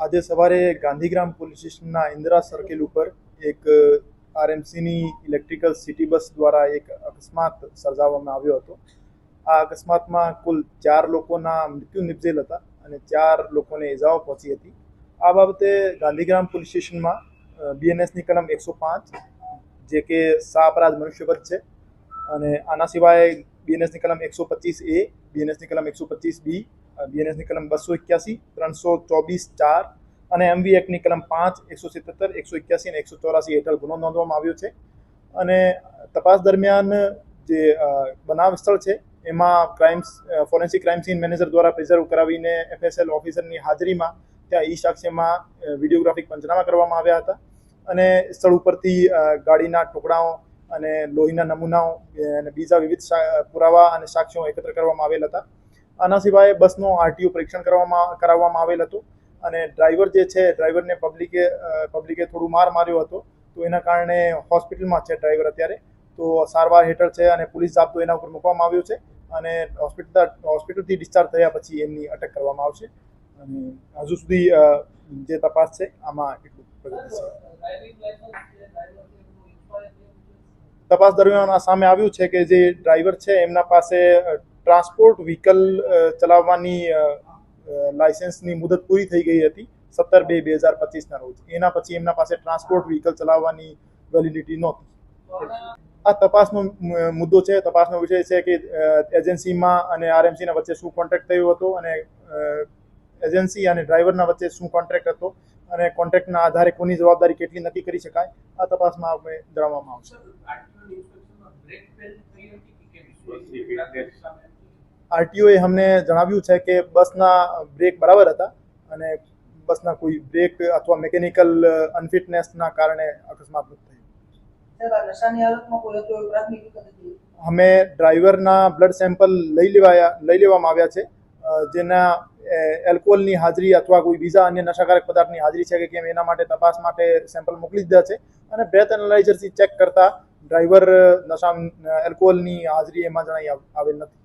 આજે સવારે ગાંધીગ્રામ પોલીસ સ્ટેશનના ઇન્દિરા સર્કલ ઉપર એક આરએમસીની ઇલેક્ટ્રિકલ સિટી બસ દ્વારા એક અકસ્માત સર્જાવવામાં આવ્યો હતો. આ અકસ્માતમાં કુલ 4 લોકોના મૃત્યુ નિપજેલ હતા અને 4 લોકોને ઇજાઓ પહોંચી હતી. આ બાબતે ગાંધીગ્રામ પોલીસ સ્ટેશનમાં બીએનએસની કલમ 105 જે કે સહ-અપરાધ મનુષ્યવધ છે અને આના સિવાય બીએનએસની કલમ 125A, બીએનએસની કલમ 125B, બીએનએસની કલમ 281, 324(4) અને એમવી એક્ટની કલમ 5, 177, 181 અને 184 હેઠળ ગુનો નોંધવામાં આવ્યો છે. અને તપાસ દરમિયાન જે બનાવ સ્થળ છે એમાં ફોરેન્સિક ક્રાઇમ સીન મેનેજર દ્વારા પ્રિઝર્વ કરાવીને એફએસએલ ઓફિસરની હાજરીમાં ત્યાં ઈ સાક્ષ્યમાં વિડીયોગ્રાફિક પંચનામા કરવામાં આવ્યા હતા અને સ્થળ ઉપરથી ગાડીના ટુકડાઓ અને લોહીના નમૂનાઓ અને બીજા વિવિધ પુરાવા અને સાક્ષ્યો એકત્ર કરવામાં આવેલ હતા. આના સિવાય બસનો આરટીઓ પરીક્ષણ કરાવવામાં આવેલ હતું અને ડ્રાઈવર જે છે ડ્રાઈવરને પબ્લિકે થોડું માર્યો હતો, તો એના કારણે હોસ્પિટલમાં છે ડ્રાઈવર અત્યારે, તો સારવાર હેઠળ છે અને પોલીસ જાપ્તો એના ઉપર મૂકવામાં આવ્યો છે અને હોસ્પિટલથી ડિસ્ચાર્જ થયા પછી એમની અટક કરવામાં આવશે. અને હજુ સુધી જે તપાસ છે આમાં એટલું પ્રગતિ છે. તપાસ દરમિયાન સામે આવ્યું છે કે જે ડ્રાઈવર છે એમના પાસે ટ્રાન્સપોર્ટ વ્હીકલ ચલાવવાની લાયસન્સની મુદત પૂરી થઈ ગઈ હતી 17/2/2025ના રોજ. એના પછી એમના પાસે ટ્રાન્સપોર્ટ વ્હીકલ ચલાવવાની વેલિડિટી નહોતી. આ તપાસનો મુદ્દો છે, તપાસનો વિષય છે કે એજન્સીમાં અને આરએમસીના વચ્ચે શું કોન્ટ્રાક્ટ થયો હતો અને એજન્સી અને ડ્રાઈવરના વચ્ચે શું કોન્ટ્રાક્ટ હતો અને કોન્ટ્રાક્ટના આધારે કોની જવાબદારી કેટલી નક્કી કરી શકાય, આ તપાસમાં આપણે જણાવવામાં આવશે. આરટીઓએ અમને જણાવ્યું છે કે બસના બ્રેક બરાબર હતા અને બસના કોઈ બ્રેક અથવા મિકેનિકલ અનફિટનેસના કારણે અકસ્માત થયો. અમે ડ્રાઈવરના બ્લડ સેમ્પલ લઈ લેવામાં આવ્યા છે, જેના એલ્કોહોલની હાજરી અથવા કોઈ બીજા અન્ય નશાકારક પદાર્થની હાજરી છે કે કેમ એના માટે તપાસ માટે સેમ્પલ મોકલી દીધા છે અને બ્રેથ એનાલાઇઝરથી ચેક કરતા ડ્રાઈવર એલ્કોહોલની હાજરી એમાં જણાઈ આવેલ નથી.